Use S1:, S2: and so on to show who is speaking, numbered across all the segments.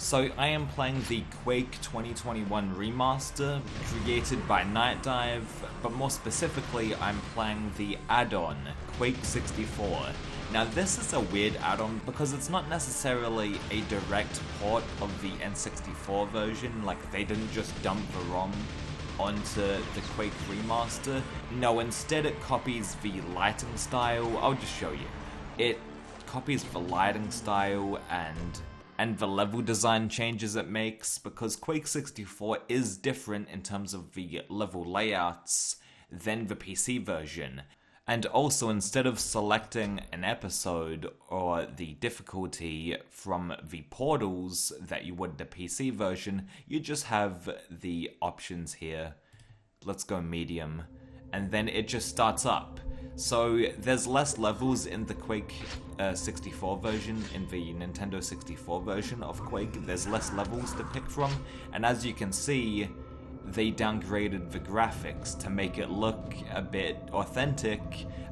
S1: So I am playing the Quake 2021 remaster created by Night Dive, but more specifically I'm playing the add-on, Quake 64. Now this is a weird add-on because it's not necessarily a direct port of the N64 version, like they didn't just dump the ROM onto the Quake remaster. No, instead it copies the lighting style. I'll just show you. It copies the lighting style and the level design changes it makes, because Quake 64 is different in terms of the level layouts than the PC version. And also, instead of selecting an episode or the difficulty from the portals that you would the PC version, you just have the options here. Let's go medium. And then it just starts up. So there's less levels in the Quake 64 version, in the Nintendo 64 version of Quake. There's less levels to pick from, and as you can see, they downgraded the graphics to make it look a bit authentic,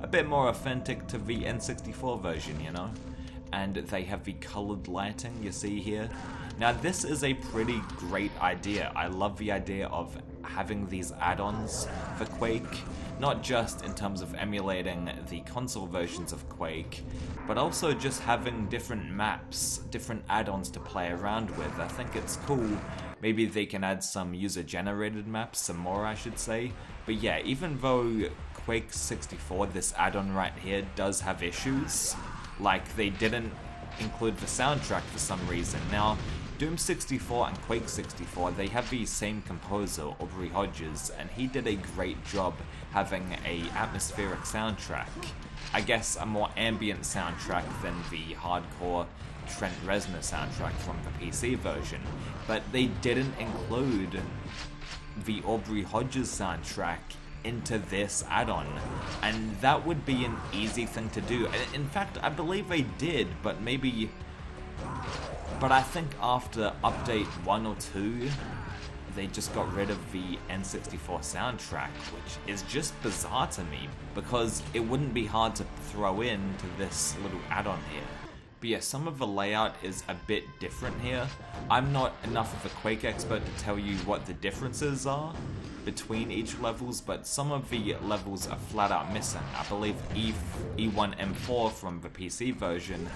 S1: a bit more authentic to the N64 version, you know? And they have the colored lighting you see here. Now this is a pretty great idea. I love the idea of having these add-ons for Quake, not just in terms of emulating the console versions of Quake, but also just having different maps, different add-ons to play around with. I think it's cool. Maybe they can add some user-generated maps, some more I should say. But yeah, even though Quake 64, this add-on right here, does have issues, like they didn't include the soundtrack for some reason. Now, Doom 64 and Quake 64, they have the same composer, Aubrey Hodges, and he did a great job having a atmospheric soundtrack. I guess a more ambient soundtrack than the hardcore Trent Reznor soundtrack from the PC version. But they didn't include the Aubrey Hodges soundtrack into this add-on, and that would be an easy thing to do. In fact, I believe they did, but I think after update 1 or 2, they just got rid of the N64 soundtrack, which is just bizarre to me, because it wouldn't be hard to throw into this little add-on here. But yeah, some of the layout is a bit different here. I'm not enough of a Quake expert to tell you what the differences are between each levels, but some of the levels are flat out missing. I believe E1M4 from the PC version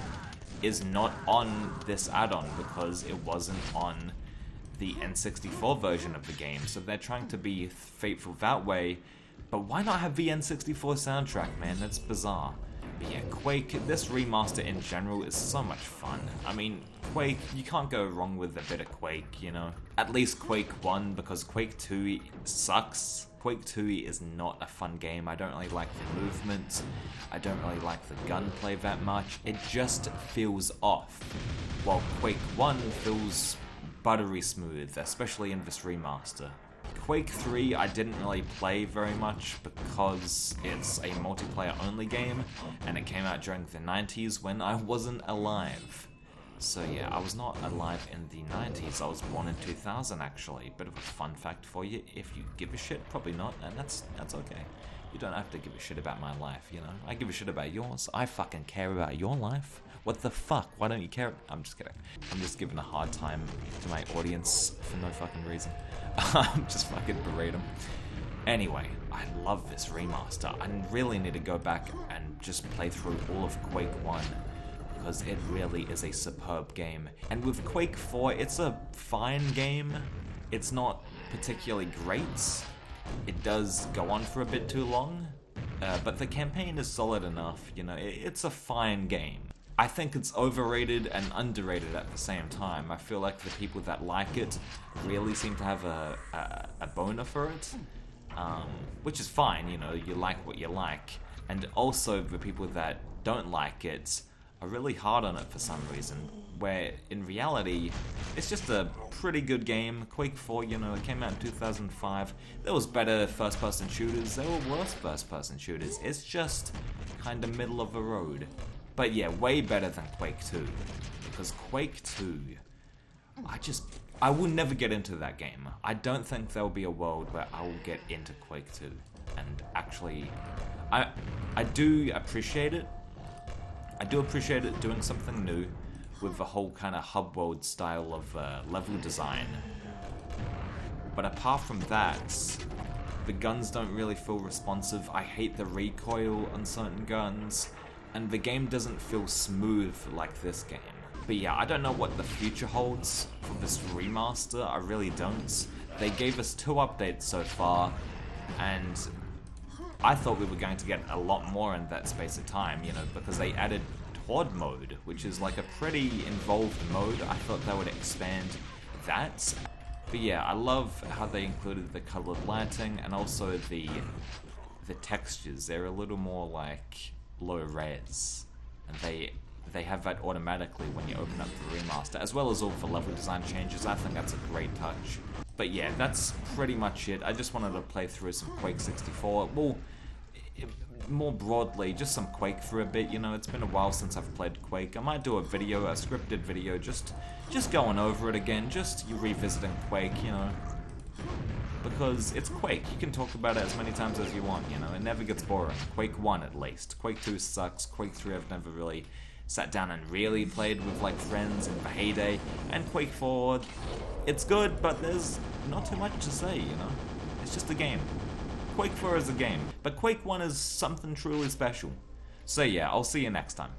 S1: is not on this add-on because it wasn't on the N64 version of the game, so they're trying to be faithful that way. But why not have the N64 soundtrack, man? That's bizarre. But yeah, Quake, this remaster in general is so much fun. I mean, Quake, you can't go wrong with a bit of Quake, you know? At least Quake 1, because Quake 2 sucks. Quake 2 is not a fun game. I don't really like the movement. I don't really like the gunplay that much. It just feels off. While Quake 1 feels buttery smooth, especially in this remaster. Quake 3 I didn't really play very much because it's a multiplayer only game and it came out during the 90s when I wasn't alive. So yeah, I was not alive in the 90s, I was born in 2000 actually. Bit of a fun fact for you, if you give a shit, probably not, and that's okay. You don't have to give a shit about my life, you know? I give a shit about yours, I fucking care about your life. What the fuck? Why don't you care? I'm just kidding. I'm just giving a hard time to my audience for no fucking reason. I'm just fucking berate them. Anyway, I love this remaster. I really need to go back and just play through all of Quake 1 because it really is a superb game. And with Quake 4, it's a fine game. It's not particularly great. It does go on for a bit too long, but the campaign is solid enough, you know, it's a fine game. I think it's overrated and underrated at the same time. I feel like the people that like it really seem to have a boner for it, which is fine, you know, you like what you like. And also the people that don't like it are really hard on it for some reason, where in reality, it's just a pretty good game. Quake 4, you know, it came out in 2005. There was better first-person shooters, there were worse first-person shooters. It's just kind of middle of the road. But yeah, way better than Quake 2, because Quake 2, I will never get into that game. I don't think there'll be a world where I will get into Quake 2, and actually, I do appreciate it. I do appreciate it doing something new, with the whole kind of hub world style of level design. But apart from that, the guns don't really feel responsive. I hate the recoil on certain guns, and the game doesn't feel smooth like this game. But yeah, I don't know what the future holds for this remaster, I really don't. They gave us 2 updates so far, and I thought we were going to get a lot more in that space of time, you know, because they added Horde mode, which is like a pretty involved mode. I thought they would expand that. But yeah, I love how they included the colored lighting and also the textures. They're a little more like low res, and they have that automatically when you open up the remaster, as well as all the level design changes. I think that's a great touch. But yeah, that's pretty much it. I just wanted to play through some Quake 64. Well, more broadly, just some Quake for a bit, you know. It's been a while since I've played Quake. I might do a video, a scripted video, just going over it again, just you revisiting Quake, you know. Because it's Quake, you can talk about it as many times as you want, you know. It never gets boring. Quake 1 at least. Quake 2 sucks. Quake 3 I've never really sat down and really played with like friends in the heyday. And Quake 4, it's good, but there's not too much to say, you know. It's just a game. Quake 4 is a game, but Quake 1 is something truly special. So yeah, I'll see you next time.